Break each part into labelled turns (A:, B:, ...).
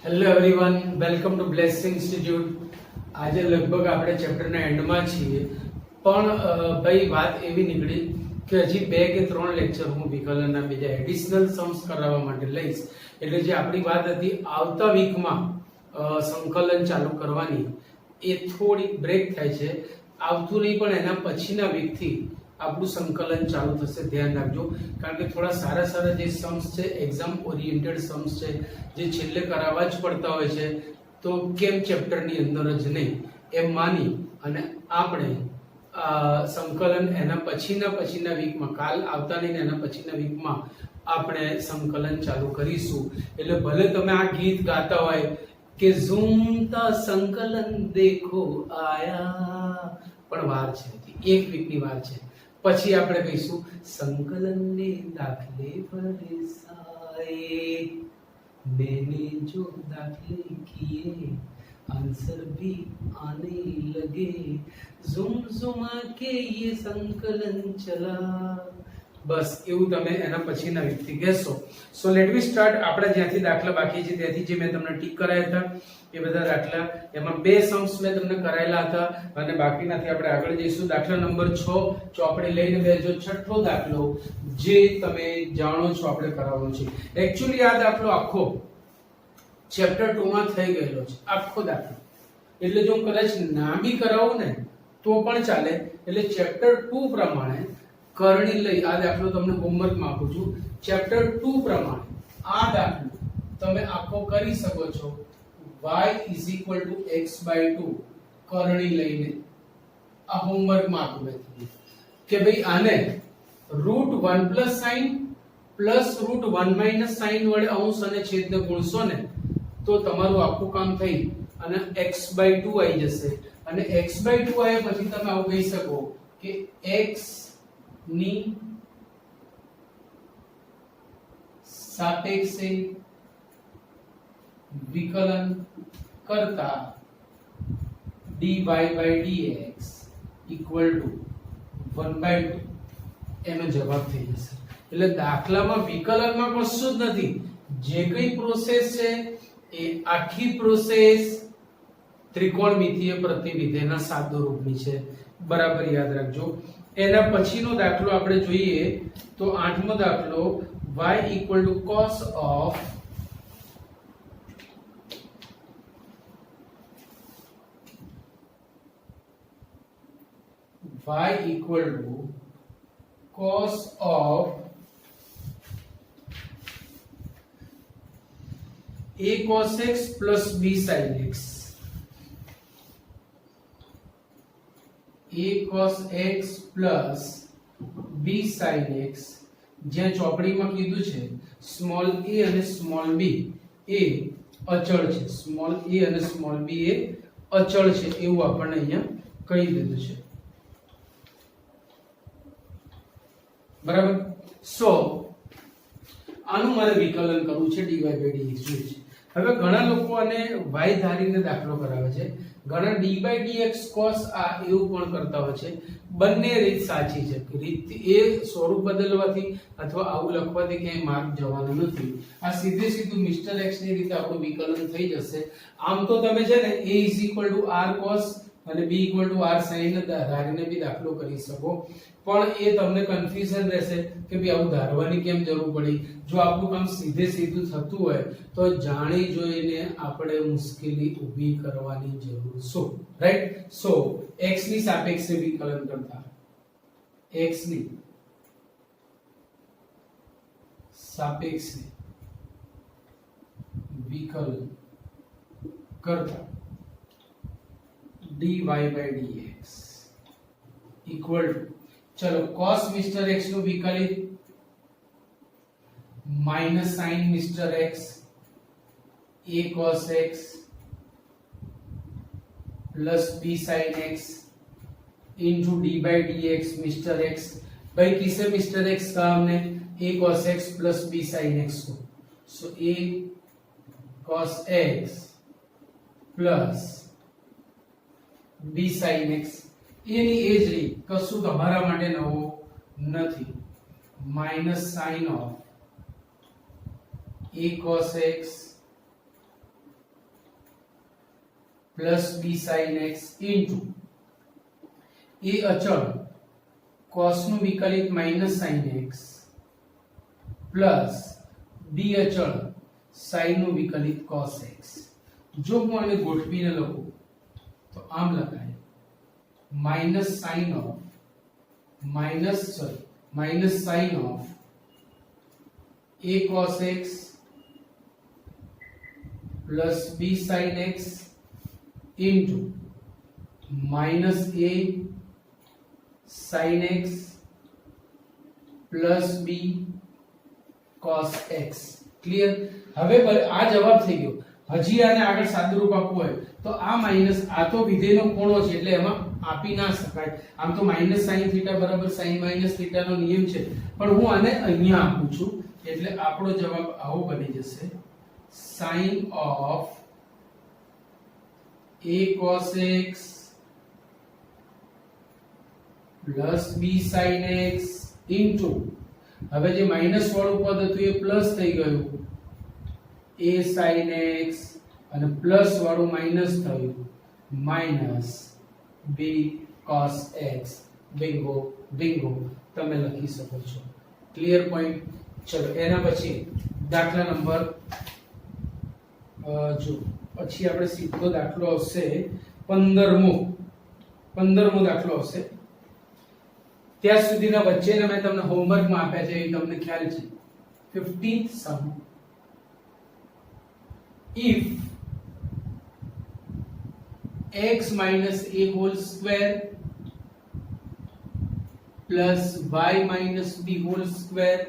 A: Hello everyone, welcome to blessing institute. આજે લગભગ આપણે ચેપ્ટરના એન્ડમાં છીએ, પણ ભાઈ વાત એવી નીકળી કે હજી 2 કે 3 લેક્ચર હું વિકલનના બીજા એડિશનલ સમ્સ કરાવવા માટે લઈશ. એટલે જે આપણી વાત હતી આવતા વીકમાં સંકલન ચાલુ કરવાની, એ થોડી બ્રેક થાય છે. આવતું નહીં પણ એના પછીના વીકથી આપણું સંકલન ચાલુ થશે. ધ્યાન રાખજો, કારણ કે થોડા સારા સારા જે સમ્સ છે, એક્ઝામ ઓરિએન્ટેડ સમ્સ છે, જે છેલ્લે કરાવવા જ પડતા હોય છે, તો કેમ ચેપ્ટરની અંદર જ નહીં એમ માની અને આપણે સંકલન એના પછીના વીકમાં, કાલ આવતા નહીં એના પછીના વીકમાં આપણે સંકલન ચાલુ કરીશું. એટલે ભલે તમે આ ગીત ગાતા હોય કે ઝૂમતા સંકલન દેખો આયા, પણ વાર છે, એક વીકની વાર છે. પછી આપણે કહીશું સંકલનને દાખલે પરેશાએ, मैंने जो दाखले किए आंसर भी आने लगे, ઝુમ ઝુમા કે ये संकलन चला. બસ એવું તમે એના પછીના વીકથી કહેશો. સો લેટ વી સ્ટાર્ટ. આપણે જ્યાંથી દાખલા બાકી છે ત્યાંથી જે મેં તમને ટીક કરાયા હતા એ બધા દાખલા, એમાં 2 સમ્સ મેં તમને કરાયેલા હતા અને બાકીનાથી આપણે આગળ જઈશું. દાખલા નંબર 6 ચોપડી લઈને બેસજો. છઠ્ઠો દાખલો જે તમે જાણો છો આપણે કરાવવાનો છે. એક્ચ્યુઅલી આ દાખલો આખો ચેપ્ટર 2 માં થઈ ગયેલો છે, આખો દાખલો. એટલે જો હું કદાચ ના બી કરાવું ને તો પણ ચાલે. એટલે ચેપ્ટર 2 પ્રમાણે કરણી લઈ આ દાખલો તમને હોમવર્કમાં આપું છું. ચેપ્ટર 2 પ્રમાણે આ દાખલો તમે આખો કરી શકો છો. y x/2 કરણી લઈને આ હોમવર્કમાં આપું મેં કે ભાઈ આને √1 + sin +√1 - sin વડે અંશ અને છેદને ગુણશો ને તો તમારું આખું કામ થઈ અને x/2 આવી જશે. અને x/2 આવ્યા પછી તમે આવું કહી શકો કે x ની સાપેક્ષે વિકલન કરતા dy/dx = 1/2 એનો જવાબ થઈ જશે. એટલે દાખલામાં વિકલનમાં કશું જ નથી. જે કઈ પ્રોસેસ છે એ આખી પ્રોસેસ ત્રિકોણમિતિય પ્રતિવિધેયના સાદો રૂપની છે. બરાબર યાદ રાખજો. એના પછીનો દાખલો આપણે જોઈએ તો 8મો દાખલો y = cos of a cos x + b sin x. a cos x plus b sin x, જ્યાં ચોપડીમાં કીધું છે સ્મોલ a અને સ્મોલ b એ અચળ છે, સ્મોલ a અને સ્મોલ b એ અચળ છે એવું આપણને અહીંયા કહી દીધું છે. બરાબર. સો આનું મારે વિકલન કરવું છે dy/dx જોઈએ છે. હવે ઘણા લોકો આને y ધારીને દાખલો કરાવે છે, ઘણા d/dx cos આ એવું પણ કરતા હોય છે. બંને રીત સાચી છે. રીત એ સ્વરૂપ બદલવાથી અથવા આવું લખવાથી ક્યાંય માર્ક જવાનો નથી. આ સીધું મિસ્ટર x ની રીતે આપણું વિકલન થઈ જશે. આમ તો તમે છે ને a = r cos અને b = r sin ધારીને બી દાખલો કરી શકો, પણ એ તમને કન્ફ્યુઝન રહેશે કે ભાઈ આવું ધારવાની કેમ જરૂર પડી. જો આપણું કામ સીધું થતું હોય તો જાણી જોઈને આપણે મુશ્કેલી ઊભી કરવાની જરૂર શું? રાઈટ. સો x ની સાપેક્ષે વિકલન કરતા, x ની સાપેક્ષે વિકલન કરતા dy/dx = ચલો cos મિસ્ટર x નું વિકલિત - sin mister x, a cos x + b sin x dy/dx mister x. भाई किसे मिस्टर x का हमने a cos x + b sin x को, सो a cos x + b sin x એની એ જ રીત, કશું તમારા માટે નવું નથી. - sin of a cos x plus B sine X into A अचल cos નું વિકલિત minus sine X plus B અચળ sin નું વિકલિત cos x. જો હું આને ગોઠવીને લખું તો આમ લખાય minus sine of minus sine of a cos x plus b sin x into minus a sin x plus b cos x. Clear? હવે આ જવાબ થઈ ગયો. હજી આને આગળ સાદુરૂપ આપવું હોય તો આ માઈનસ આ તો વિધેયનો ખૂણો છે એટલે એમાં આપી ના શકાય. આમ તો માઈનસ sin થીટા બરાબર sin માઈનસ થીટા નો નિયમ છે, પણ હું આને અહીંયા આપું છું એટલે આપણો જવાબ આવો બની જશે sin of a cos x plus b sin x into હવે જે માઈનસ વાળું પદ હતું એ પ્લસ થઈ ગયું a sin x અને પ્લસ વાળું માઈનસ થયું minus b cos x. Bingo bingo તમે લખી શકો છો. Clear point? ચલો એના પછી દાખલા નંબર જો પછી આપણે સીધો દાખલો આવશે 15મો દાખલો આવશે. ત્યાં સુધીના વચ્ચેના મેં તમને હોમવર્કમાં આપ્યા છે એ તમને ખ્યાલ છે. 15th sum. if x minus a whole square plus y minus b whole square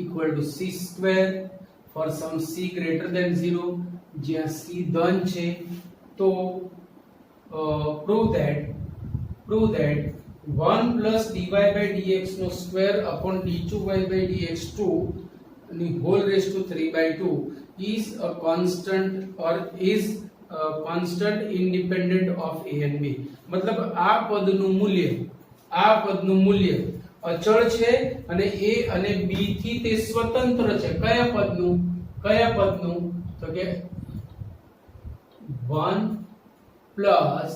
A: equal to c square for some c greater than 0 જ્યાં c ધન છે તો prove that 1 plus dy by dx no square upon d2y by dx2 ની whole raised to 3 by 2 is a constant or is a constant independent of a and b. मतलब આ પદનું મૂલ્ય અચળ છે અને a અને b થી તે સ્વતંત્ર છે. કયા પદનું? તો કે 1 plus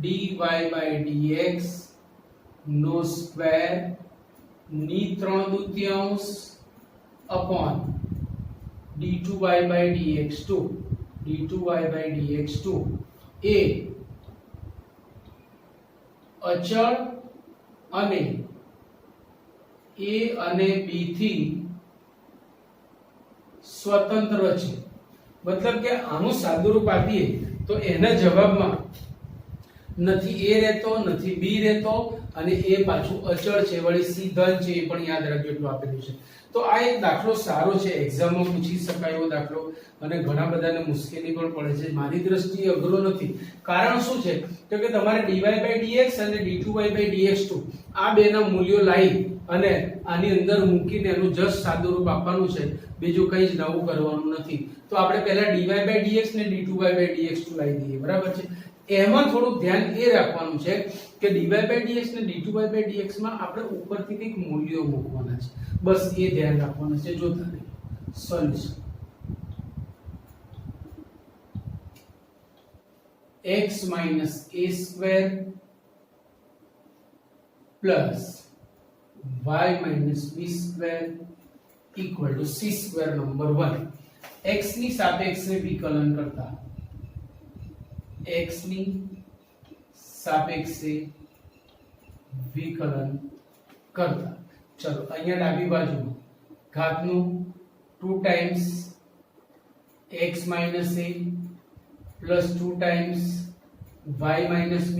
A: dy by dx નો સ્ક્વેર ની 3/2 upon d2y by dx2 એ અચળ અને a અને b થી સ્વતંત્ર છે. मतलब કે આનું સાદુરૂપ આપીએ તો એના જવાબમાં નથી a રહેતો નથી b રહેતો અને એ પાછું અચળ છે, વળી c ધન છે એ પણ યાદ રાખજો એટલું આપેલું છે. તો આ એક દાખલો સારો છે, એક્ઝામમાં પૂછી શકાય એવો દાખલો અને ઘણા બધાને મુશ્કેલી પણ પડે છે. મારી દ્રષ્ટિએ અઘરો નથી. કારણ શું છે તો કે તમારે dy by dx અને d2y by dx2 આ બેના મૂલ્યો લાવી અને આની અંદર મૂકીને એનું જસ્ટ સાદુરૂપ આપવાનું છે, બીજું કંઈ જ નવું કરવાનું નથી. તો આપણે પહેલા dy by dx ને d2y by dx2 લાવી દઈએ. બરાબર છે? એમાં થોડું ધ્યાન એ રાખવાનું છે કે dy by dx ને d2y by dx માં આપણે ઉપરથી કંઈક મૂલ્યો મૂકવાના છે, બસ એ ધ્યાન રાખવાનું છે. જોતા રહો. Solution x minus a square plus y minus b square equal to c square number 1. x ની સાપેક્ષે વિકલન કરતા x ની સાપેક્ષે વિકલન કરતા ચલો અહીંયા ડાબી બાજુ ઘાતનું 2 times x minus a plus 2 times y minus b.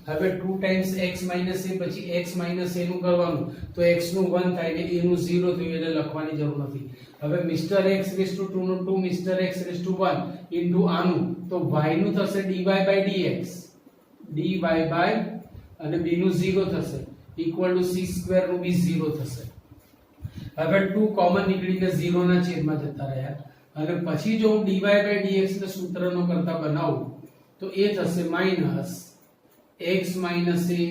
A: હવે 2 times x minus a પછી x minus a નું કરવાનું તો x નું 1 થાય ને a નું 0 થયું એટલે લખવાની જરૂર નથી. હવે મિસ્ટર x raised to 2 નું 2 mister x raised to 1 into આનું તો y નું થશે dy by dx dy by અને b નું 0 થશે equal to c square નું બી 0 થશે. હવે 2 કોમન નીકળીને 0 ના છેદમાં જતા રહ્યા અને પછી જો હું dy by dx ને સૂત્રનો કરતા બનાવું તો એ થશે minus x minus a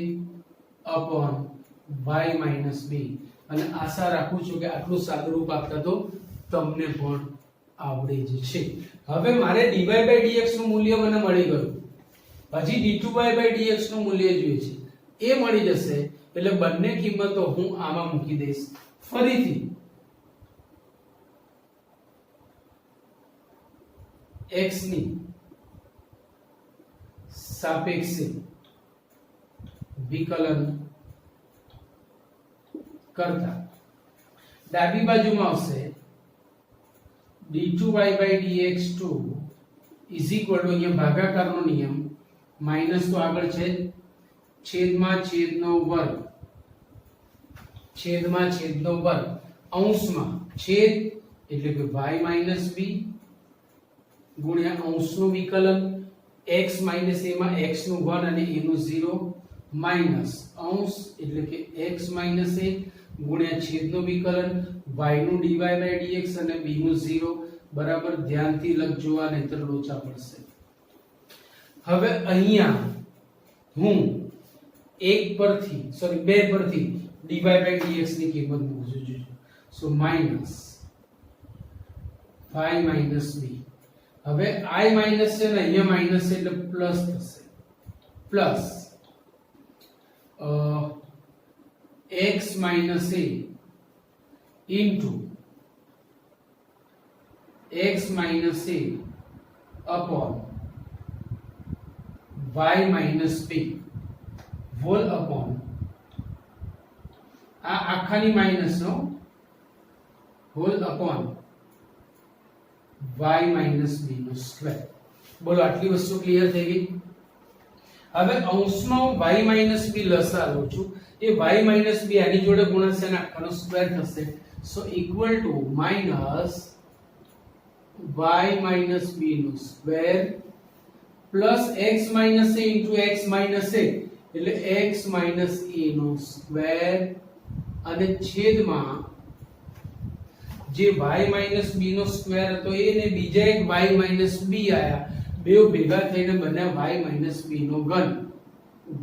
A: upon y minus b. અને આશા રાખું છું કે આટલું સાદુરૂપ આપતા તો તમને પણ આવડે જ છે. હવે મારે dy by dx નું મૂલ્ય મને મળી ગયું. હજી d2y by dx નું મૂલ્ય જોઈએ છે. એ મળી જશે એટલે બંને કિંમતો હું આમાં મૂકી દઈશ. ફરીથી x ની સાપેક્ષે વિકલન કરતા ડાબી બાજુમાં આવશે d2y by dx2 is equal to, અહીંયા ભાગાકારનો નિયમ, માઈનસ તો આગળ છે, છેદમાં છેદનો વર્ગ, છેદમાં છેદનો વર્ગ, અંશમાં છેદ એટલે કે y માઈનસ b ગુણ્યા અંશનું વિકલન, x માઈનસ a માં x નું 1 અને a નું 0 માઈનસ અંશ એટલે કે x માઈનસ a ગુણ્યા છેદનું વિકલન, y નું dy by dx અને b નું 0 બરાબર. ધ્યાનથી લખજો આ નહીતર લોચા પડશે. હવે અહીંયા હું 1 પરથી સોરી 2 પરથી dy by dx ની કિંમત મૂકું છું. So minus y minus b. હવે I માઈનસ છે ને અહીંયા માઈનસ છે એટલે પ્લસ થશે. Plus x minus a into x minus a upon y minus b whole upon આ આખાની માઈનસ નો whole upon y minus b નો સ્ક્વેર. બોલો આટલી વસ્તુ ક્લિયર થઈ ગઈ. હવે અંશનો y માઈનસ b લસા લઉં છું. એ y માઈનસ b આની જોડે ગુણશે અને આખાનો સ્ક્વેર થશે. So equal to minus y minus b નો square plus x minus a into x minus a એટલે x માઈનસ a નો સ્ક્વેર અને છેદમાં જે y માઈનસ b નો સ્ક્વેર હતો એ ને બીજા એક y માઈનસ b આયા, બેવ ભેગા થઈને બન્યા y માઈનસ b નો ઘન.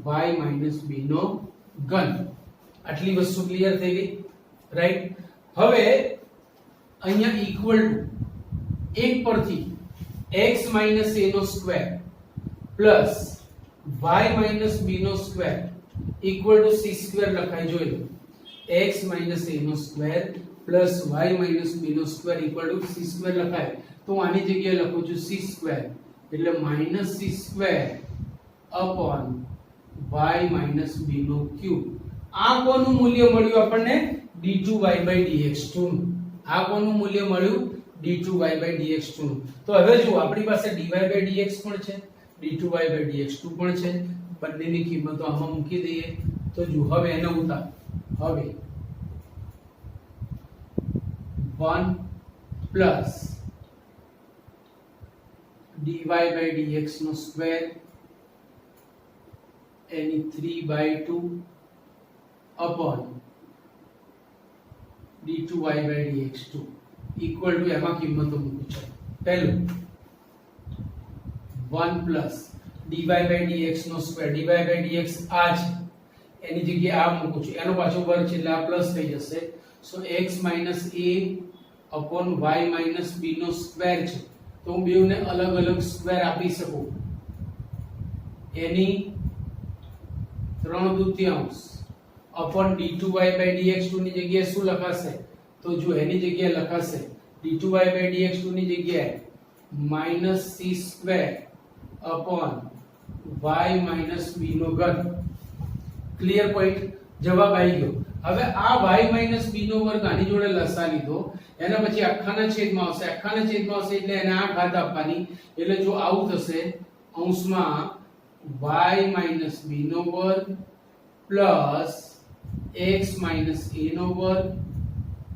A: y માઈનસ b નો ઘન. આટલી વસ્તુ ક્લિયર થઈ ગઈ, રાઈટ. હવે અહીંયા ઇક્વલ ટુ એક પરથી x માઈનસ a નો square plus y minus b નો square equal to c square લખાઈ જોઈ લો. x માઈનસ a નો square plus y minus b નો square equal to c square લખાય. તો આની જગ્યાએ લખું છું c સ્ક્વેર એટલે minus c square upon y minus b નો ક્યુબ. આ કોનું મૂલ્ય મળ્યું આપણને? d2y by dx2 નું. આ કોનું મૂલ્ય મળ્યું? d2y by dx2 નું. તો હવે જો આપણી પાસે dy by dx પણ છે, d2y by dx2 પણ છે. બંનેની કિંમતો આમાં મૂકી દઈએ તો જો હવે એને ઉતાર. હવે 1 પ્લસ dy by dx નો સ્ક્વેર એની 3/2 upon d2y by dx2 equal to એમાં કિંમતો મૂકું છું. પહેલું 1 પ્લસ dy by dx નો સ્ક્વેર, dy by dx આ છે એની જગ્યાએ આ મૂકું છું, એનો પાછો વર્ગ છે એટલે આ પ્લસ થઈ જશે. So x minus a upon y minus b નો સ્ક્વેર છે તો હું બેવને અલગ અલગ સ્ક્વેર આપી શકું. એની 3/2 અપોન d2y by dx2 ની જગ્યાએ શું લખાશે? તો જો એની જગ્યાએ લખાશે d2y by dx2 ની જગ્યાએ minus c square upon y minus b નો ઘન. Clear point? જવાબ આવી ગયો. હવે આ y માઈનસ b નો વર્ગ આની જોડે લસા લીધો, એના પછી આખાના છેદમાં આવશે, આખાના છેદમાં આવશે એટલે એને આ ઘાત આપવાની. એટલે જો આવું થશે અંશમાં y માઈનસ b નો વર્ગ પ્લસ x માઈનસ a નો વર્ગ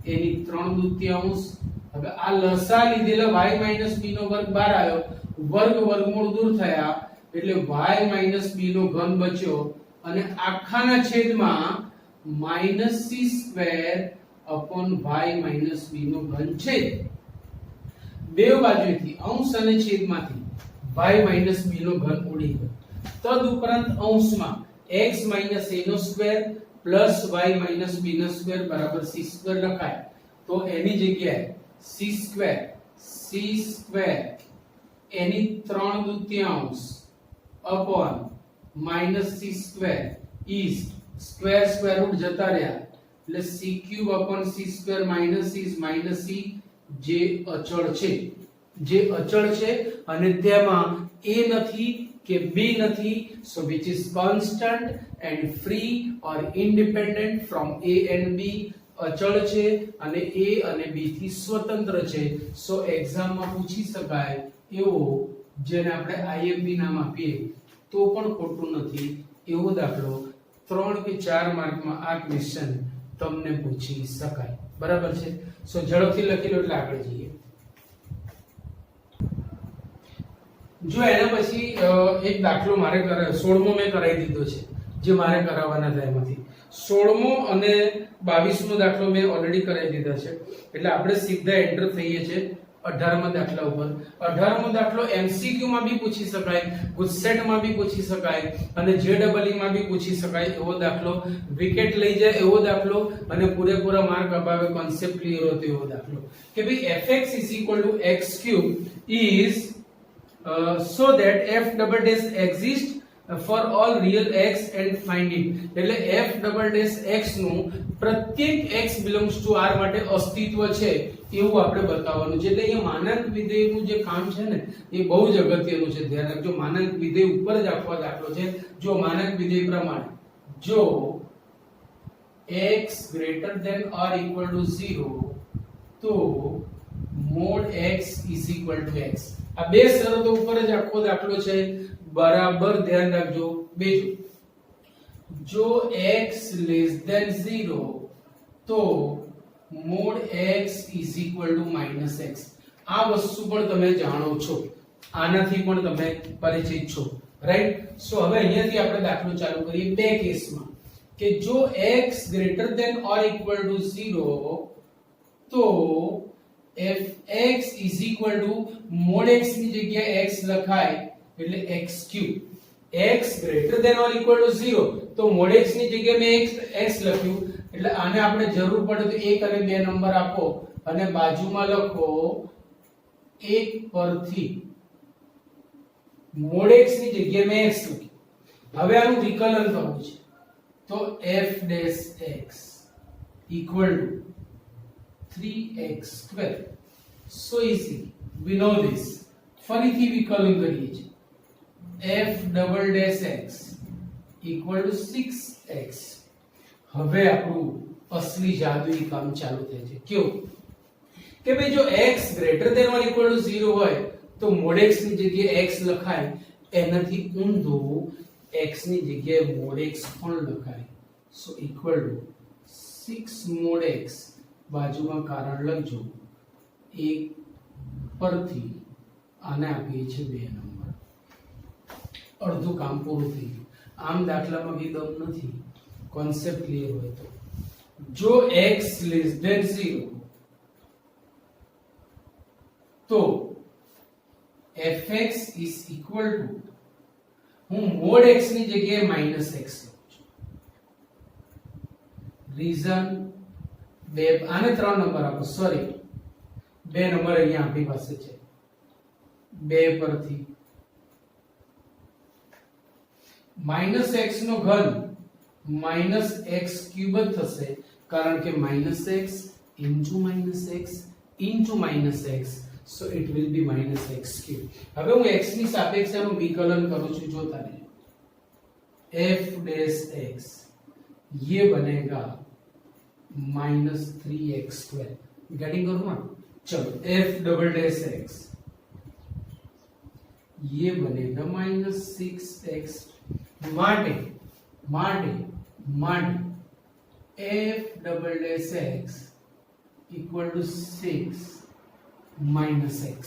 A: એની 3/2. હવે આ લસા લીધેલા y માઈનસ b નો વર્ગ બહાર આવ્યો, વર્ગ વર્ગમૂળ દૂર થયા એટલે y માઈનસ b નો ઘન બચ્યો અને આખાના છેદમાં minus c square upon y minus b નો ઘન છે. બે બાજુથી અંશ અને છેદમાંથી y માઈનસ b નો ઘન ઉડી ગયો. તદુપરાંત અંશમાં x માઈનસ a નો square plus y minus b નો સ્ક્વેર બરાબર c સ્ક્વેર લખાય. તો એની જગ્યાએ c સ્ક્વેર સી સ્ક્વેર એની 3/2 upon minus c square is square square root જતા રહ્યા એટલે c cube upon c square minus C જે અચળ છે અને તેમાં a નથી કે b નથી, so which is constant and free or independent from a and b, અચળ છે અને a અને b થી સ્વતંત્ર છે. સો એક્ઝામ માં પૂછી શકાય એવો જેને આપણે IMP નામ આપીએ તો પણ ખોટું નથી એવો દાખલો 3 કે 4 માર્કમાં આ ક્વેશ્ચન તમને પૂછી શકાય. બરાબર છે. સો ઝડપથી લખી લો એટલે આગળ જઈએ. જો એના પછી એક દાખલો મારે 16મો મેં કરાવી દીધો છે જે મારે કરાવવાના હતા એમાંથી 16મો અને 22મો દાખલો મેં ઓલરેડી કરાવી દીધા છે એટલે આપણે સીધા એન્ટર થઈએ છીએ 18મા દાખલા ઉપર. 18મો દાખલો MCQ માં બી પૂછી શકાય, ગુજસેટ માં બી પૂછી શકાય અને JEE માં બી પૂછી શકાય એવો દાખલો, વિકેટ લઈ જાય એવો દાખલો અને પૂરેપૂરા માર્ક અપાવે, કોન્સેપ્ટ ક્લિયર હોતો એવો દાખલો કે ભાઈ fx x³ is so that f double dash exists for all real x and find it. એટલે f double dash x નું પ્રત્યેક x belongs to r માટે અસ્તિત્વ છે એવું આપણે બતાવવાનું છે. એટલે અહીંયા માનાંક વિધેયનું જે કામ છે ને એ બહુ જ અગત્યનું છે. ધ્યાન રાખજો, માનાંક વિધેય ઉપર જ આપવા દાખલો છે. જો માનાંક વિધેય પ્રમાણે જો x greater than or equal to 0 તો mod x is equal to x. આ બે શરતો ઉપર જ આખો દાખલો છે. બરાબર ધ્યાન રાખજો. બીજું જો x less than 0 તો mod x is equal to minus x. આ વસ્તુ પણ તમે જાણો છો, આનાથી પણ તમે પરિચિત છો, રાઈટ? સો હવે અહીંયાથી આપણે દાખલો ચાલુ કરીએ બે કેસમાં કે જો x greater than or equal to 0 તો fx is equal to mod x ની જગ્યાએ x લખાય એટલે x³. x greater than or equal to 0 તો mod x ની જગ્યાએ મેં x લખ્યું એટલે આને આપણે જરૂર પડે તો 1 અને 2 નંબર આપો અને બાજુમાં લખો 1 પરથી mod x ની જગ્યાએ મેં x લખ્યું. હવે આનું વિકલન કરવું છે તો f dash x equal to 3x square. So easy, we know this. ફરીથી વિકલન કરીએ છીએ f double dash x equal to 6x. હવે આપણું અસલી જાદુઈ કામ ચાલુ થાય છે. કેવું કે ભાઈ જો x greater than or equal to 0 હોય તો mod x ની જગ્યાએ x લખાય, એનાથી ઊંધું x ની જગ્યાએ mod x પણ લખાય. so equal to 6 mod x બાજુમાં કારણ લખજો 1 પરથી આને આપીએ છે 2 નંબર. અડધું કામ પૂરું થઈ ગયું. આમ દાખલામાં બી દમ નથી, કોન્સેપ્ટ ક્લિયર હોય તો. જો x less than 0 તો fx is equal to હું mod x ની જગ્યાએ minus x લઉં છું. રીઝન બે આને 3 નંબર આપો, સોરી 2 નંબર અહીંયા આપણી પાસે છે. 2 પરથી માઈનસ x નો ઘન માઈનસ x³ જ થશે કારણ કે minus x into minus x, so it will be minus x³. હવે હું x ની સાપેક્ષે આનું વિકલન કરું છું. જોતા રહેજો. f dash x ये बनेगा minus 3x². गेटिंग करो ना? चलो f double dash x ये बनेगा minus 6x. माटे f double dash x equal to 6 minus x.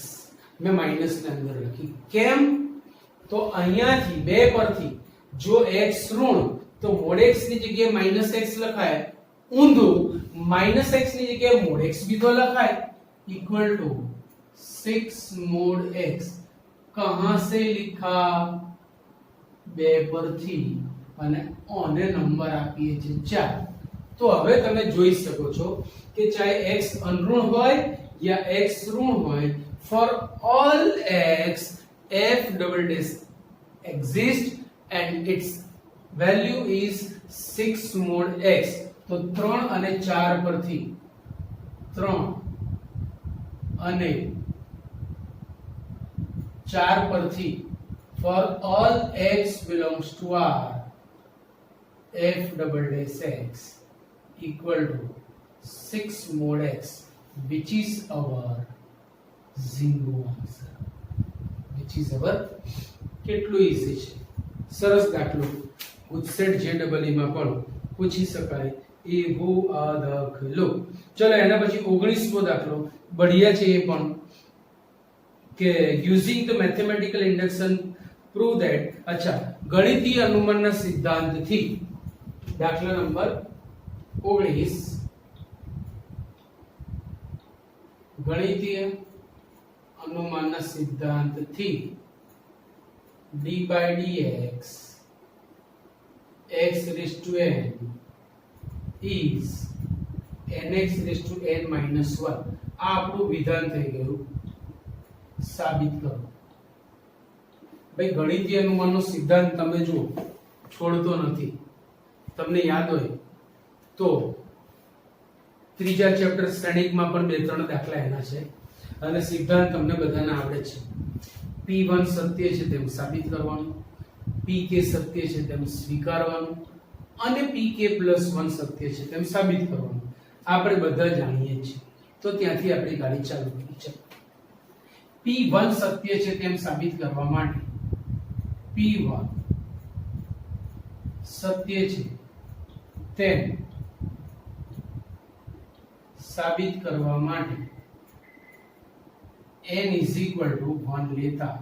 A: मैं माइनस ने अंदर रखी. केम तो અહીંયાથી 2 પરથી જો x ઋણ તો mod x ની જગ્યાએ minus x લખાય, ઊંધું minus x ની જગ્યાએ mod x भी तो લખાય. equal to 6 mod x. कहां से लिखा? 2 પરથી અને ઓને નંબર આપીએ છે 4. તો હવે તમે જોઈ શકો છો કે ચાહે x અનઋણ હોય या x ऋण होय for all x f double dash exists and its value is 6 mod x तो 3 અને 4 પરથી 3 અને 4 પરથી for all x belongs to R f double dash x equal to 6 mod x which is our zero answer which is our કેટલું easy છે સરસ દાખલો ગુજસેટ જેડબલઈ માં પણ પૂછી શકાય એવો આ દાખલો ચલો એના પછી 19મો દાખલો બઢિયા છે એ પણ કે using the mathematical induction prove that અચ્છા ગણિતીય અનુમાનના સિદ્ધાંતથી દાખલા number 19 ગણિતીય અનુમાનના સિદ્ધાંતથી d by dx x raised to n is nx raised to n minus 1 આ આપણું વિધાન થઈ ગયું સાબિત કરો ભાઈ ગણિતીય અનુમાનનો સિદ્ધાંત તમે જો છોડતો નથી તમને યાદ હોય તો ત્રીજા ચેપ્ટર શ્રેણિકમાં પણ બે ત્રણ દાખલા એના છે અને સિદ્ધાંત તમને બધાને આવડે છે p1 સત્ય છે તેમ સાબિત કરવાનું pk સત્ય છે તેમ સ્વીકારવાનું અને pk+1 સત્ય છે તેમ સાબિત કરવાનું આપણે બધા જાણીએ છીએ તો ત્યાંથી આપણી ગાડી ચાલુ કરી છે p1 સત્ય છે તેમ સાબિત કરવા માટે p1 સત્ય છે તેમ સાબિત કરવા માટે n is equal to 1 લેતા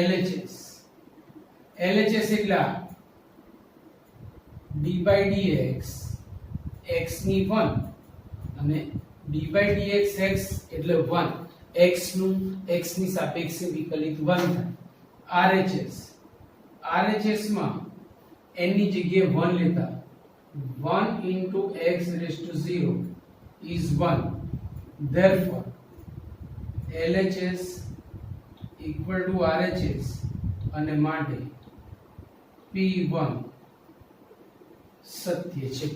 A: LHS એટલે d by dx x ની 1 અને d by dx x એટલે 1 x નું x ની સાપેક્ષે વિકલિત 1 થાય RHS માં n ની જગ્યાએ 1 લેતા 1 into x raised to 0 is 1 therefore LHS equal to RHS અને માટે P1 સત્ય છે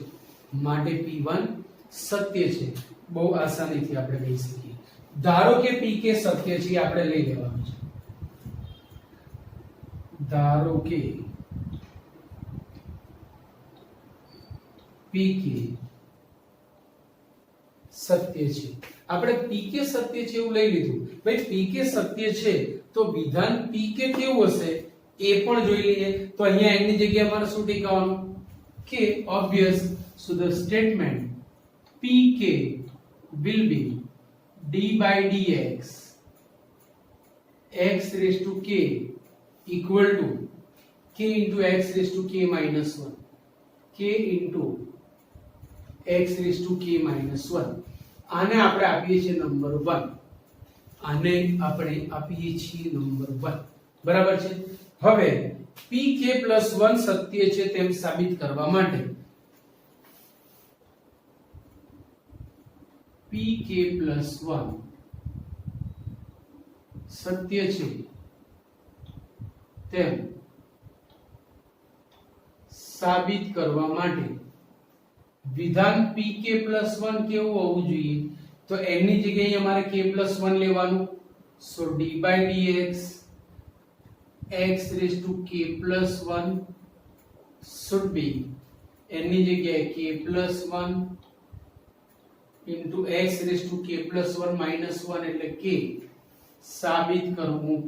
A: માટે P1 સત્ય છે બહુ આસાનીથી આપણે લઈ શકીએ ધારો કે PK સત્ય છે આપણે લઈ લેવાનું છે ધારો કે PK સત્ય છે આપણે pk સત્ય છે એવું લઈ લીધું ભાઈ pk સત્ય છે તો વિધાન pk કેવું હશે એ પણ જોઈ લઈએ તો અહીંયા n ની જગ્યાએ મારે શું ટીકાવાનું કે obvious so the statement pk will be d by dx x raised to k equal to k into x raised to k minus 1 k into x raised to k minus 1 આને આપણે આપીએ છીએ number 1 આને આપણે આપીએ છીએ number 1 બરાબર છે હવે pk+1 સત્ય છે તેમ સાબિત કરવા માટે pk+1 સત્ય છે તેમ સાબિત કરવા માટે વિધાન pk+1 કેવું હોવું જોઈએ તો n ની જગ્યાએ અમારે k+1 લેવાનું so d by dx x raised to k+1 should be n ની જગ્યાએ k+1 into x raised to k+1 minus 1 એટલે k સાબિત કરવું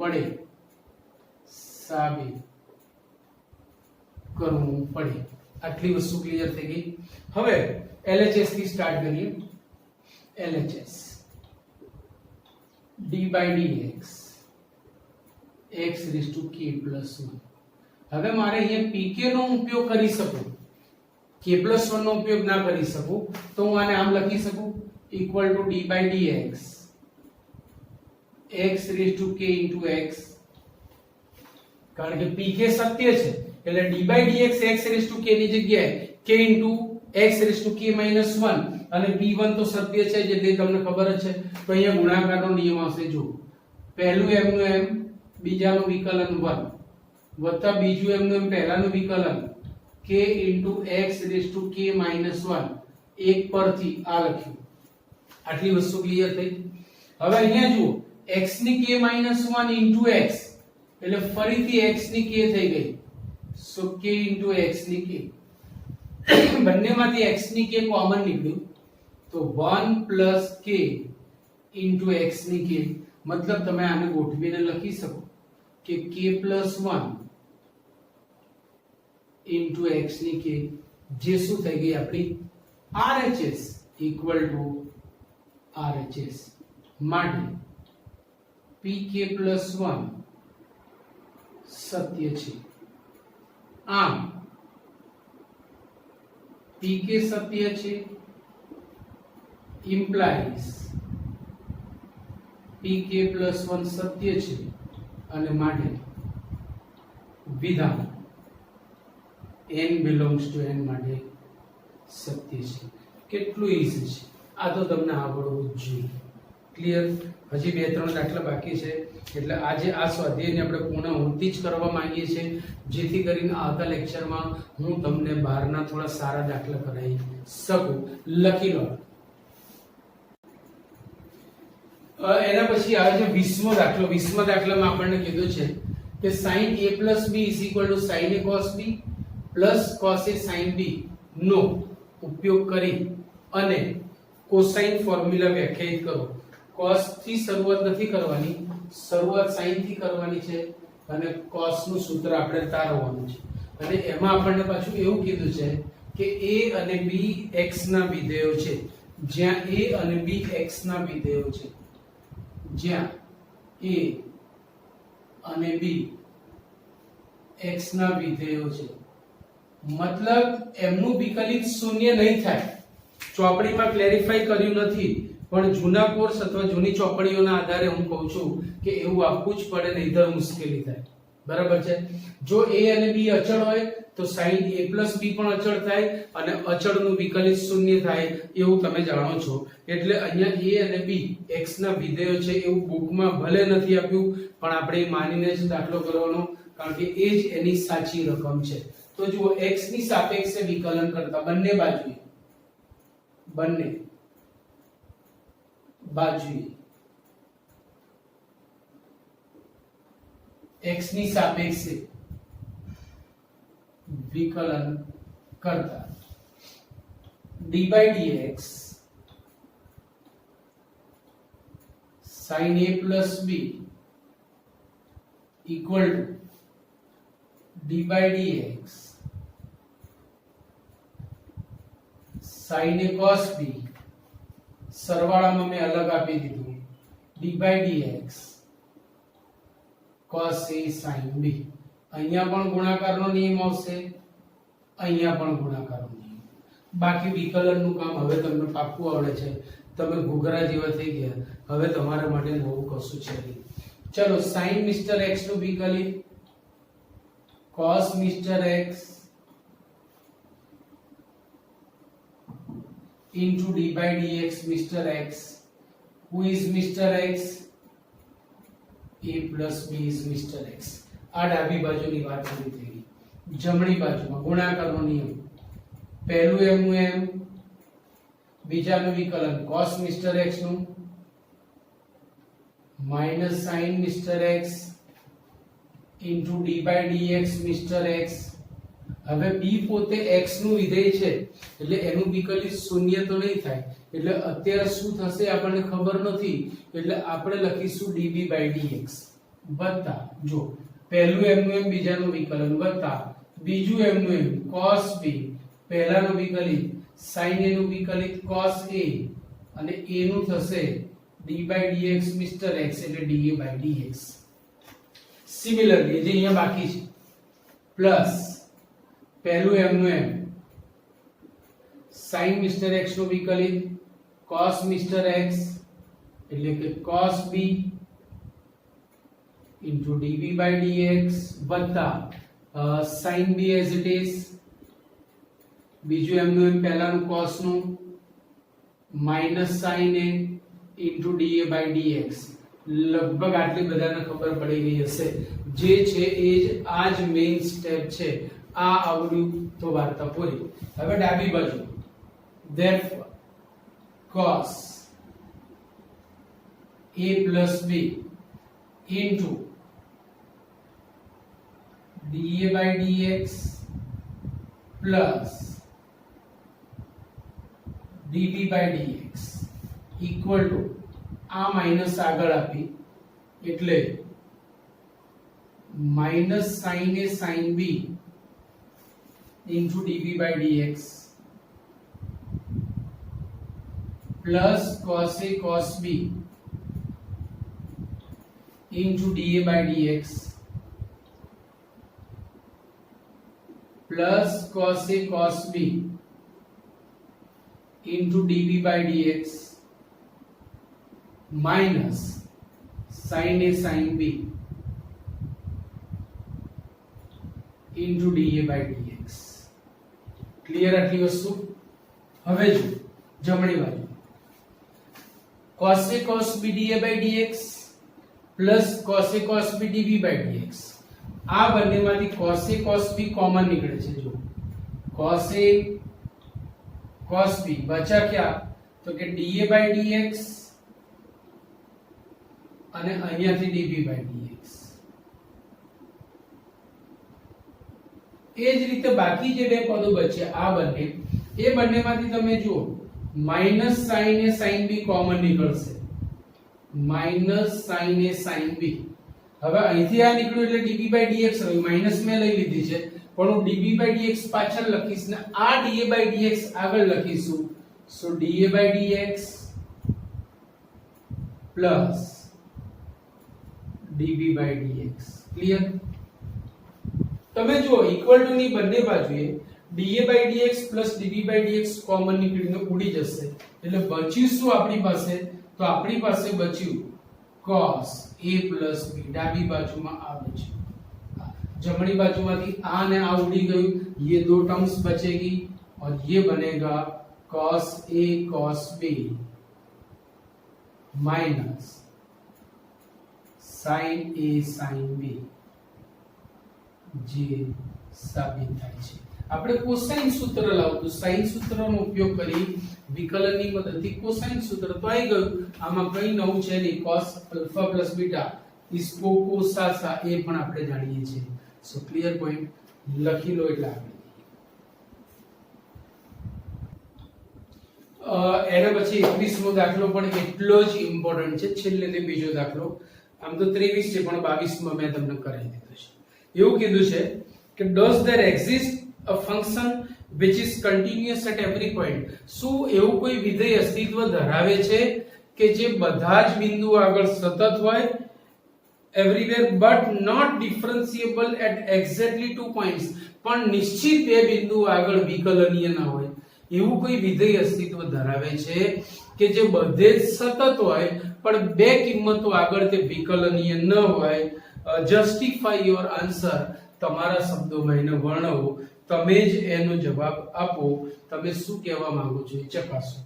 A: પડે આટલી વસ્તુ ક્લિયર થઈ ગઈ હવે LHS થી સ્ટાર્ટ કરીએ LHS d by dx x raised to k+1 હવે મારે અહીંયા pk નો ઉપયોગ કરી શકું k+1 નો ઉપયોગ ના કરી શકું તો હું આને આમ લખી શકું equal to d by dx x raised to k into x કારણ કે pk સત્ય છે એટલે d by dx x raised to k ની જગ્યાએ k into x raise to k minus 1 અને b1 તો સત્ય છે એટલે તમને ખબર જ છે. તો અહીંયા ગુણાકારનો નિયમ આવશે. જો પહેલું m નું m બીજાનું વિકલન 1 વત્તા બીજું m નું m પહેલાનું વિકલન k x raise to k minus 1 એક પરથી આ લખ્યું. આટલી વસ્તુ ક્લિયર થઈ. હવે અહીંયા જુઓ x ની k માઈનસ 1 ઇન્ટુ x એટલે ફરીથી x ની k થઈ ગઈ. સો k ઇન્ટુ x ની k બંનેમાંથી x ની k કોમન નીકળ્યું તો 1 પ્લસ k ઇન્ટુ x ની k મતલબ તમે આને ગોઠવીને લખી શકો કે k પ્લસ 1 ઇન્ટુ x ની k જે શું થઈ ગઈ આપણી RHS ઇક્વલ ટુ RHS માટે pk પ્લસ 1 સત્ય છે. આમ pk સત્ય છે implies pk પ્લસ 1 સત્ય છે અને માટે વિધાન n belongs to n માટે સત્ય છે. કેટલું ઈઝી છે આ તો તમને આવડવું જ જોઈએ. ક્લિયર. હજી બે ત્રણ દાખલા બાકી છે એટલે આજે આ સ્વાધ્યાયને આપણે પૂર્ણાહુતિ જ કરવા માંગીએ છીએ જેથી કરીને આવતા લેક્ચરમાં હું તમને બહારના થોડા સારા દાખલા કરાવી શકું. લખી લો. એના પછી આવે છે 20મો દાખલો. 20મા દાખલામાં આપણને કીધું છે કે sin a plus b is equal to sin a cos b plus cos a sin b નો ઉપયોગ કરી અને કોસાઇન ફોર્મ્યુલા વ્યાખ્યાયિત કરો. cos થી શરૂઆત નથી કરવાની, શરૂઆત sin થી કરવાની છે અને cos નું સૂત્ર આપણે તારવવાનું છે. અને એમાં આપણને પાછું એવું કીધું છે કે a અને b x ના વિધેયો છે. જ્યાં a અને b x ના વિધેયો છે, જ્યાં a અને b x ના વિધેયો છે મતલબ એમનું વિકલિત શૂન્ય નહીં થાય. ચોપડીમાં ક્લેરિફાઈ કર્યું નથી પણ જૂના કોર્સ અથવા જૂની ચોપડીઓના આધારે હું કહું છું કે એવું આપવું જ પડે નહીંતર મુશ્કેલી થાય. બરાબર છે. જો a અને b અચળ હોય તો sin a plus b પણ અચળ થાય અને અચળનું વિકલિત શૂન્ય થાય એવું તમે જાણો છો. એટલે અહીંયા a અને b x ના વિધેયો છે એવું બુકમાં ભલે નથી આપ્યું પણ આપણે માનીને જ દાખલો કરવાનો કારણ કે એ જ એની સાચી રકમ છે. તો જુઓ x ની સાપેક્ષે વિકલન કરતા બંને બાજુએ x ની સાપેક્ષે વિકલન કરતા d by dx sin a plus b equal to d by dx sin a cos b સરવાળામાં મેં અલગ આપી દીધું d by dx cos a sin b. અહીંયા પણ ગુણાકારનો નિયમ આવશે, અહીંયા પણ ગુણાકારનો નિયમ. બાકી વિકલનનું કામ હવે તમને પાક્કું આવડે છે. તમે ઘૂઘરા જેવા થઈ ગયા. હવે તમારા માટે નવું કશું છે નહીં. ચલો sin મિસ્ટર x નું વિકલિત cos mister x into d by dx Mr. X. Who is Mr. X? A plus b is Mr. X. આ ડાબી બાજુની વાત પૂરી થઈ ગઈ. જમણી બાજુમાં ગુણાકારનો નિયમ. પહેલું m નું m, બીજાનું વિકલન cos Mr. X નું minus sin Mr. X into d by dx Mr. X. હવે b પોતે x નું વિધેય છે એટલે એનું વિકલિત શૂન્ય તો નહીં થાય. એટલે અત્યારે શું થશે આપણને ખબર નથી એટલે આપણે લખીશું db by dx વત્તા જો પહેલું m નું m બીજાનું વિકલન વત્તા બીજું m નું m cos b પહેલાનું વિકલિત sin a નું વિકલિત cos a અને a નું થશે d by dx Mr. x એટલે da by dx. સિમિલરલી જે અહીંયા બાકી છે પ્લસ પહેલું m નું m sin Mr. x નું વિકલિત cos Mr. x એટલે કે cos b into db by dx વત્તા sin b as it is બીજું એમનું એમ પહેલાનું cos નું minus sin a into dA by dx. લગભગ આટલી બધાને ખબર પડી ગઈ હશે. જે છે એ જ આ જ મેઇન સ્ટેપ છે. આ આવડ્યું તો વાર્તા પૂરી. હવે ડાબી બાજુ therefore cos a plus b into dA by dx plus dB by dx equal to આ માઈનસ આગળ આપી એટલે minus sin a sin b into dB by dx plus cos a cos b into dA by dx plus cos a cos b into dB by dx minus sin a sin b into dA by dx. Clear આટલી વસ્તુ? હવે જો જમણી બાજુ cos a cos b dA by dx plus cos a cos b dB by dx. આ બંનેમાંથી cos a cos b common નીકળે છે. જો cos a cos b બચા ક્યાં? તો કે dA by dx અને અહીંયાથી dB by dx. એ જ રીતે બાકી જે બે પદો બચ્યા આ બંને, એ બંનેમાંથી તમે જુઓ minus sin a sin b common નીકળશે. Minus sin a sin b. હવે અહીંથી આ નીકળ્યું એટલે dB by dx રહ્યું. માઈનસ મેં લઈ લીધી છે પણ હું dB by dx પાછળ લખીશ ને આ dA by dx આગળ લખીશું. સો dA by dx plus dB by dx. Clear? તમે જો ઇક્વલ ટુ ની બંને બાજુએ dA by dx plus dB by dx common નીકળીને ઉડી જશે. એટલે બચ્યું શું આપણી પાસે? તો આપણી પાસે બચ્યું cos a plus b. ડાબી બાજુમાં આ બચ્યું. जमनी बाजू में आ ने आ उड़ी गई, ये दो टर्म्स बचेगी और ये बनेगा cos a cos b minus sin a sin b જે સાબિત થાય છે। આપણે કોસાઇન સૂત્ર લાવતું સાઇન સૂત્રનો ઉપયોગ કરી વિકલનની મદદથી કોસાઇન સૂત્ર તો આવી ગયું। આમાં કઈ નવું છે નહીં, cos alpha plus beta is cos sa એ પણ આપણે જાણીએ છીએ। સો ક્લિયર પોઈન્ટ લખી લો એટલે આપણે એના પછી 21મો દાખલો પણ એટલો જ ઇમ્પોર્ટન્ટ છે, છેલ્લે તે બીજો દાખલો। આમ તો 23 છે પણ 22માં મેં તમને કરાવી દીધો છે। એવું કીધું છે કે does there exist a function which is continuous at every point? શું એવું કોઈ વિધેય અસ્તિત્વ ધરાવે છે કે જે બધા જ બિંદુ આગળ સતત હોય everywhere but not differentiable at exactly 2 points, પણ નિશ્ચિત બે બિંદુ આગળ વિકલનીય ના હોય એવું કોઈ વિધેય અસ્તિત્વ ધરાવે છે કે જે બધે જ સતત હોય પણ બે કિંમતો આગળ તે વિકલનીય ન હોય। જસ્ટિફાઈ યોર આન્સર, તમારા શબ્દોમાં એને વર્ણવો, તમે જ એનો જવાબ આપો, તમે શું કહેવા માંગો છો એ ચકાસો।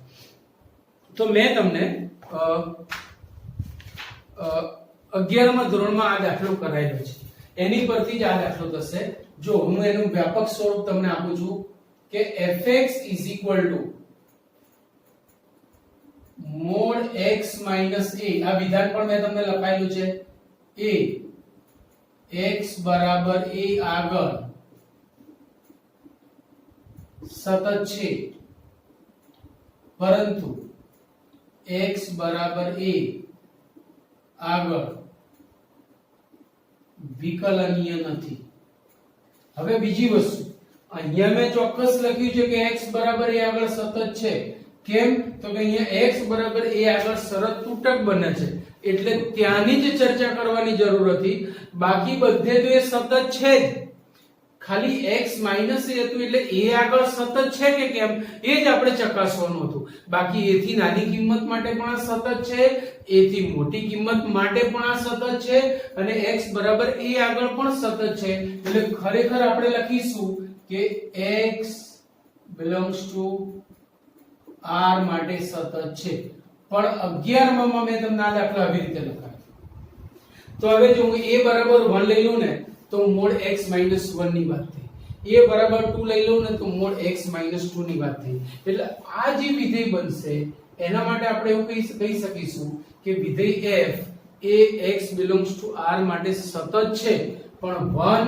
A: તો મેં તમને 11મા ધોરણમાં આ દાખલો કરાયેલો છે, એની પરથી જ આ દાખલો થશે। જો હું એનું વ્યાપક સ્વરૂપ તમને આપું છું કે fx is equal to mod x minus a, આ વિધાન પણ મેં તમને લખાયેલું છે। a x બરાબર a આગળ સતત છે પરંતુ x બરાબર a આગળ વિકલનીય નથી। હવે બીજી વસ્તુ અહીંયા મેં ચોક્કસ લખ્યું છે કે x બરાબર a આગળ સતત છે, કેમ તો કે અહીંયા x બરાબર a આગળ શરત તૂટક બને છે એટલે ત્યાંની જ ચર્ચા કરવાની જરૂર હતી, બાકી બધે તો એ સતત છે જ, ખાલી x માઈનસ a હતું એટલે a આગળ સતત છે કે કેમ એ જ આપણે ચકાસવાનું હતું। બાકી a થી નાની કિંમત માટે પણ આ સતત છે, a થી મોટી કિંમત માટે પણ આ સતત છે અને x બરાબર a આગળ પણ સતત છે। એટલે ખરેખર આપણે લખીશું કે x બિલોંગ્સ ટુ r માટે સતત છે. પણ 11 માં મેં તમને આ દાખલો આવી રીતે લખાવ્યો. તો હવે જો હું a બરાબર 1 લઈ લઉં ને તો મોડ x 1 ની વાત થઈ. a બરાબર 2 લઈ લઉં ને તો મોડ x 2 ની વાત થઈ. એટલે આ જે વિધેય બનશે એના માટે આપણે એવું કહી શકીશું કે વિધેય f A x belongs to r માટે સતત છે પણ 1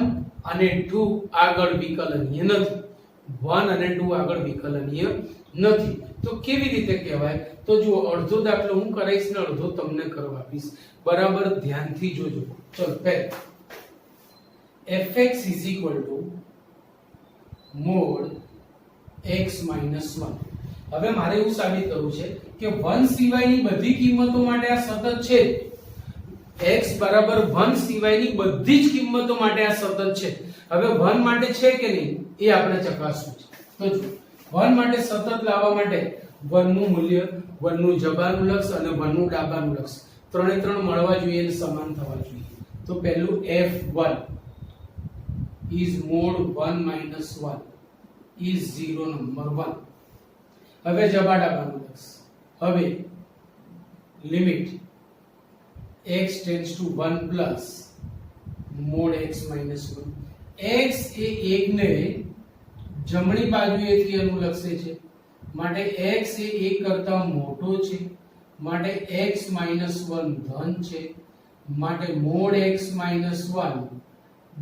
A: અને 2 આગળ વિકલનીય નથી. 1 અને 2 આગળ વિકલનીય નથી. તો કેવી રીતે કહેવાય? તો જો અડધો દાખલો હું કરાઈશ ને અડધો તમને કરવા આપીશ. બરાબર ધ્યાનથી જોજો. ચલો પહેલા fx mod x 1. હવે મારે એવું સાબિત કરવું છે કે 1 સિવાયની બધી કિંમતો માટે આ સતત છે. x બરાબર 1 સિવાયની બધી જ કિંમતો માટે આ સતત છે. હવે 1 માટે છે કે નહીં એ આપણે ચકાસવું છે. તો જો 1 માટે સતત લાવવા માટે 1 નું મૂલ્ય, 1 નું જબાનું લક્ષ અને 1 નું ડાબાનું લક્ષ ત્રણે ત્રણ મળવા જોઈએ અને સમાન થવા જોઈએ. તો પહેલું f1 is mod 1 minus 1 is 0 number 1. હવે જબા ડાબાનું લક્ષ. હવે limit x tends to 1 plus mod x minus 1. x એ 1 ને જમણી બાજુએથી અનુલક્ષે છે માટે x એ 1 કરતા મોટો છે માટે x minus 1 ધન છે માટે mod x minus 1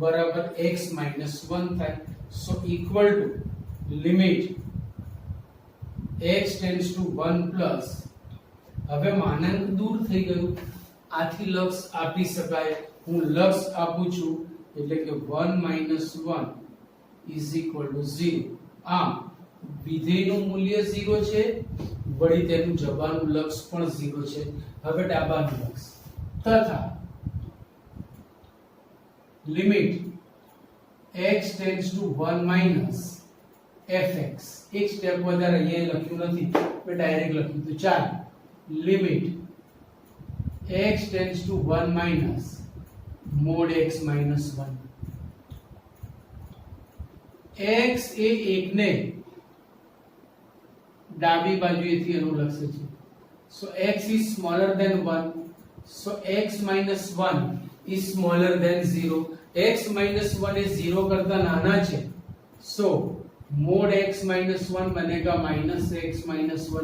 A: બરાબર x minus 1 થાય. so equal to limit x tends to 1 plus. હવે માનાંક દૂર થઈ ગયું. આથી લક્ષ આપી શકાય. હું લક્ષ આપું છું એટલે કે 1 minus 1 is equal to 0. આમ વિધેયનું મૂલ્ય 0 છે વળી તેનું જબાનું લક્ષ પણ 0 છે. હવે ડાબાનું લક્ષ તથા limit x tends to 1 minus fx. એક સ્ટેપ વધારે અહીંયા લખ્યું નથી મેં ડાયરેક્ટ લખ્યું તો ચાલો. Limit x tends to 1 minus mod x minus 1. x એ 1 ને ડાબી બાજુએથી અનુલક્ષે છે. so x is smaller than 1. so x minus 1 is smaller than 0. x minus 1 એ 0 કરતા નાના છે. so mod x minus 1 बनेगा minus x minus 1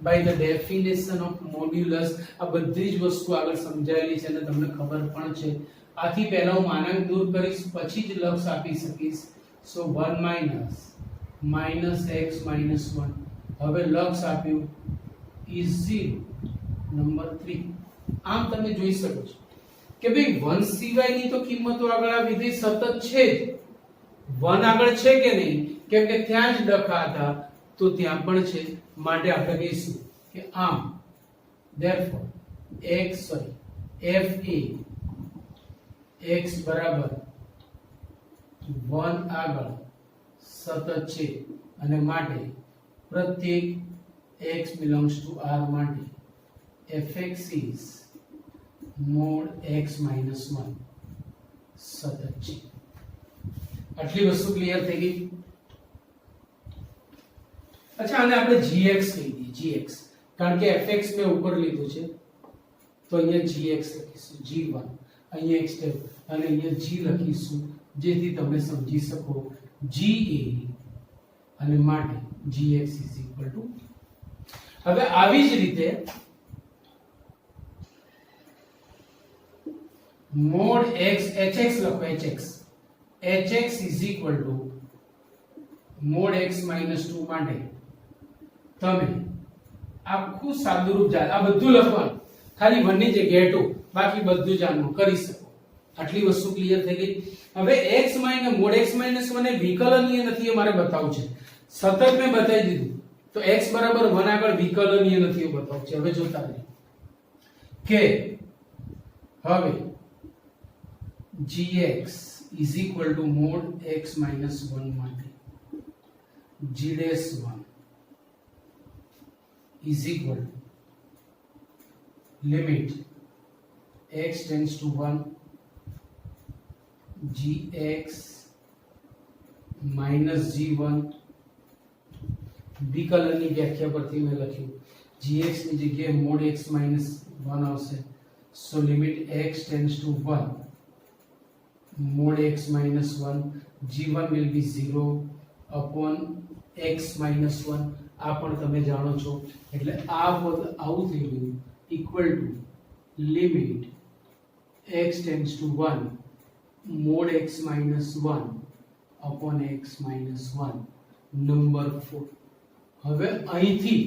A: by the definition of modulus. આ બધી જ વસ્તુ આગળ સમજાયેલી છે અને તમને ખબર પણ છે. આથી પહેલા હું માનાંક દૂર કરીશ પછી જ લક્ષ આપી શકીશ. so 1 minus x minus 1. હવે લક્ષ આપ્યું is 0 નંબર 3. આમ તમે જોઈ શકો છો કે ભાઈ 1 સિવાયની તો કિંમતો આગળ આ વિધેય સતત છે જ. 1 આગળ છે કે નહીં કેમ કે ત્યાં જ ડખા હતા તો ત્યાં પણ છે માટે આપણે કહીશું કે આમ therefore fa x બરાબર 1 આગળ સતત છે અને માટે પ્રત્યેક x belongs to r માટે fx is mod x minus 1 સતત છે. આટલી વસ્તુ ક્લિયર થઈ ગઈ. अच्छा આને આપણે gx કહી દઈએ. gx કારણ કે fx મેં ઉપર લીધું છે તો અહીંયા gx લખીશું. g1 અહીંયા એક સ્ટેપ અને અહીંયા g લખીશું જેથી તમે સમજી શકો ga અને માટે gx = હવે આવી જ રીતે mod x hx લખો. hx = mod x minus 2 માટે તમે આખું સાદું રૂપ જાણ આ બધું લખવાનું ખાલી 1 ની જગ્યાએ 2 બાકી બધું જાણવું કરી શકો. આટલી વસ્તુ ક્લિયર થઈ ગઈ. હવે x - mod x - 1 એ વિકલનીય નથી એ મારે બતાવવું છે. સતત મેં બતાવી દીધું તો x બરાબર 1 આગળ વિકલનીય નથી એ બતાવવું છે. હવે જોતા રહો કે હવે gx = mod x minus 1 માટે g'1 is equal to limit x tends to 1 gx minus g1 વિકલનની વ્યાખ્યા પરથી મેં લખ્યું gx ની જગ્યાએ mod x - 1 આવશે. So limit x tends to 1 mod x - 1 g1 will be 0 upon x - 1. આ પણ તમે જાણો છો એટલે આ પદ આવું થઈ ગયું equal to limit x tends to 1 mod x - 1 upon x - 1 number 4. હવે અહીંથી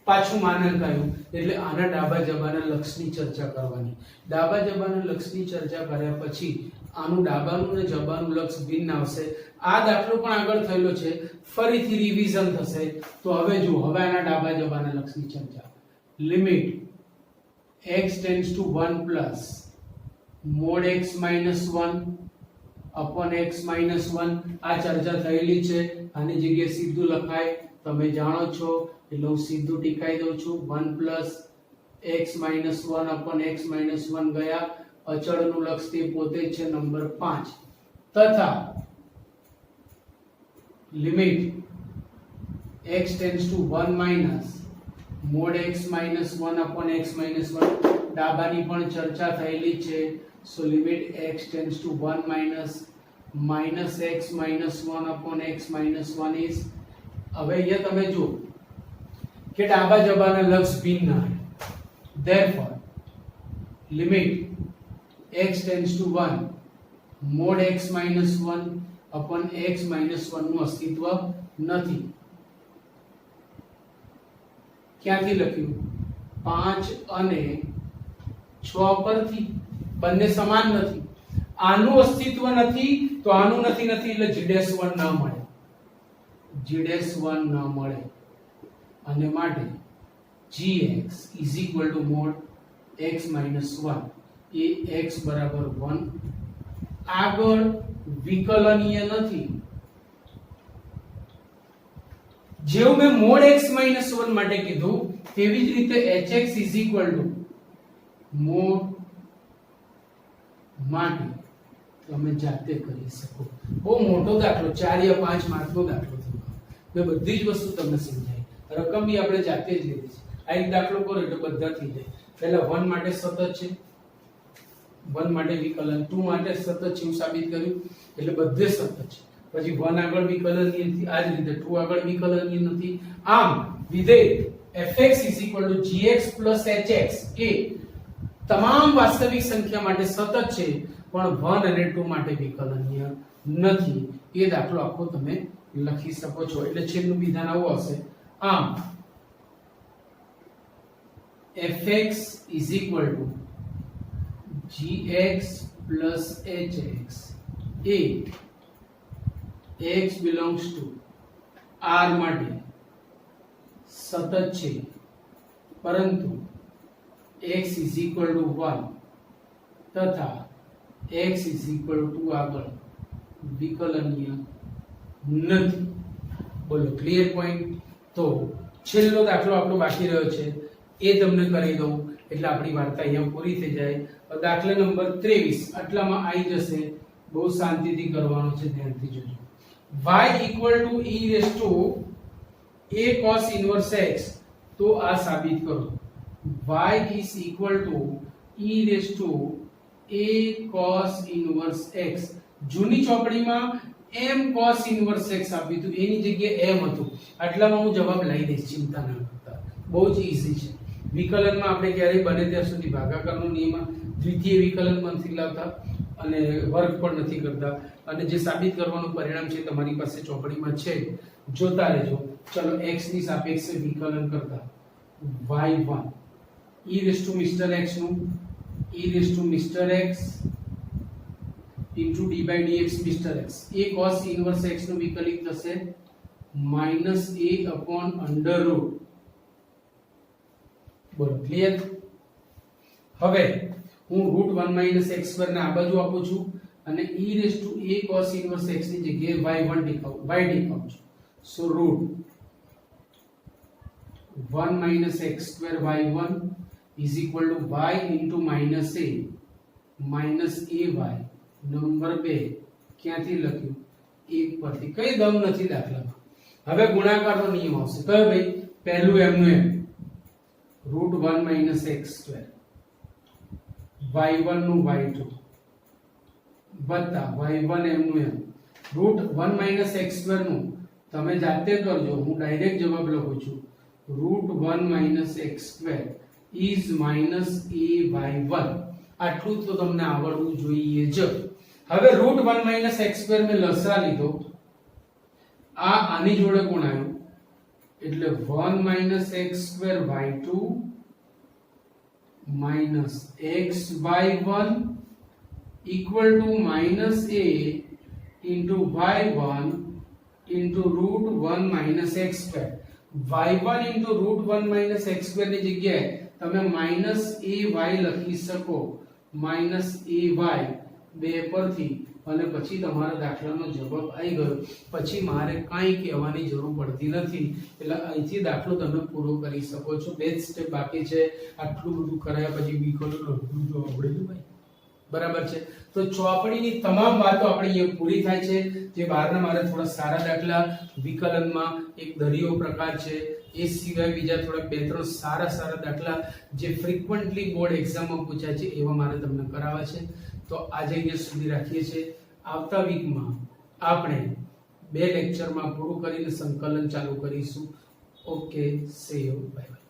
A: પાછું માનાંક આવ્યું એટલે આના ડાબા જબાના લક્ષની ચર્ચા કરવાની. ડાબા જબાના લક્ષની ચર્ચા કર્યા પછી આનું ડાબાનું અને જબાનું લક્ષ ભિન્ન આવશે. આ દાખલો પણ આગળ થયેલો છે, ફરીથી રિવિઝન થશે. તો હવે જો હવે આના ડાબા જબાના લક્ષની ચર્ચા. Limit x tends to 1 plus mod x - 1 upon x - 1. આ ચર્ચા થયેલી છે, આની જગ્યાએ સીધું લખાય, તમે જાણો છો એટલે હું સીધું ટીકાઈ દઉં છું. 1 plus x - 1 upon x - 1 ગયા. અચળનું લક્ષ તે પોતે છે નંબર 5 તથા limit x tends to 1 minus mod x - 1 upon x - 1. ડાબાની પણ ચર્ચા થયેલી છે. સો limit x tends to 1 minus x - 1 upon x - 1 is. હવે અહીંયા તમે જો કે ડાબા જબાના લક્ષ ભિન્ન આવે. therefore limit x tends to 1 mod x - 1 upon x - 1 નું અસ્તિત્વ નથી. ક્યાંથી લખ્યું? 5 અને 6 પરથી. બંને સમાન નથી. આનું અસ્તિત્વ નથી તો આનું નથી એટલે g'1 ન મળે. g'1 ન મળે અને માટે gx is equal to mod x - 1 A x બરાબર 1. આગળ વિકલનીય નથી. જેવું મેં mod x - 1 માટે કીધું તેવી જ રીતે hx is equal to mod માટે તમે જાતે કરી શકો. બહુ મોટો દાખલો 4 યા 5 માર્કનો દાખલો થયો. મેં બધી જ વસ્તુ તમને સમજાવી. રકમ બી આપણે જાતે જ લીધી છે. આ એક દાખલો કરો એટલે બધા થઈ જાય. પહેલા 1 માટે સતત છે, 1 માટે વિકલન, 2 માટે સતત છે હું સાબિત કર્યું એટલે બધે સતત છે. પછી 1 આગળ વિકલનીય નથી, આ જ રીતે 2 આગળ વિકલનીય નથી. આમ વિધેય fx gx hx એ તમામ વાસ્તવિક સંખ્યા માટે સતત છે પણ 1 અને 2 માટે વિકલનીય નથી. એ દાખલો આખો તમે લખી શકો છો. એટલે છેલ્લું વિધાન આવું આવશે. આમ fx gx hx A x belongs to r માટે સતત છે પરંતુ x is equal to 1 તથા x is equal to 2 આગળ વિકલનીય નથી. બોલો ક્લિયર પોઈન્ટ? તો છેલ્લો દાખલો આપણો બાકી રહ્યો છે એ તમને કરી દઉં એટલે આપણી વાર્તા અહીંયા પૂરી થઈ જાય. દાખલા નંબર 23 આટલામાં આવી જશે. બહુ શાંતિથી કરવાનો છે, ધ્યાનથી જોજો. y equal to e raised to a cos inverse x. તો આ સાબિત કરો. y is equal to e raised to a cos inverse x. જૂની ચોપડીમાં m cos inverse x આપ્યું હતું, એની જગ્યાએ m હતું. આટલામાં હું જવાબ લઈ દઈશ, ચિંતા ના કરતા. બહુ જ ઈઝી છે. વિકલનમાં આપણે ક્યારેય બને ત્યાં સુધી ભાગાકારનો નિયમ દ્વિતીય વિકલનમાં નથી લાવતા અને વર્ગ પણ નથી કરતા. અને જે સાબિત કરવાનું પરિણામ છે તમારી પાસે ચોપડીમાં છે, જોતા રહેજો. ચલો x ની સાપેક્ષે વિકલન કરતા y1 e raised to Mr. x નું e raised to Mr. x into d by dx Mr. x. a cos inverse x નું વિકલિત થશે minus a upon under root. બોલો ક્લિયર? હવે હું √1 - x² ને આ બાજુ આપું છું અને e raised to a cos inverse x ની જગ્યાએ y1 ટીકાવું છું. સો √1 - x² y1 is equal to y into minus a minus ay number 2 ક્યાંથી લખ્યું? 1 પરથી. કઈ દમ નથી દાખલામાં. હવે ગુણાકારનો નિયમ આવશે કયો ભાઈ? પહેલું એમનું એમ √1 - x² y1 નું y2 વત્તા y1 એમનું એમ √1 - x² નું તમે જાતે કરજો, હું ડાયરેક્ટ જવાબ લખું છું. √1 - x² is -ay1. આટલું તો તમને આવડવું જોઈએ જ. હવે √1 - x² મેં લસા લીધો, આની જોડે કોણ આવ્યું એટલે 1 - x² y2 minus xy1 equal to minus a into y1 into √1 - x². y1 into √1 - x² ની જગ્યાએ તમે minus ay લખી શકો, minus ay બે પરથી, અને પછી તમારા દાખલાનો જવાબ આવી ગયો. પછી મારે કાંઈ કહેવાની જરૂર પડતી નથી, એટલે અહીંથી દાખલો તમે પૂરો કરી શકો છો. બે જ સ્ટેપ બાકી છે. આટલું બધું કરાયા પછી વિકલન લખવું તો આવડે જ ભાઈ, બરાબર છે. તો ચોપડીની તમામ વાતો આપણે અહીંયા પૂરી થાય છે. જે બહારના મારે થોડા સારા દાખલા વિકલનમાં એક દરિયો પ્રકાર છે, એ સિવાય બીજા થોડા બે ત્રણ સારા દાખલા જે ફ્રીક્વન્ટલી બોર્ડ એક્ઝામમાં પૂછાય છે એવા મારે તમને કરાવવા છે. તો આજે અહીંયા સુધી રાખીએ છીએ. આવતા વીકમાં આપણે બે લેક્ચરમાં પૂરું કરીને સંકલન ચાલુ કરીશું. ઓકે, સે યુ, બાય.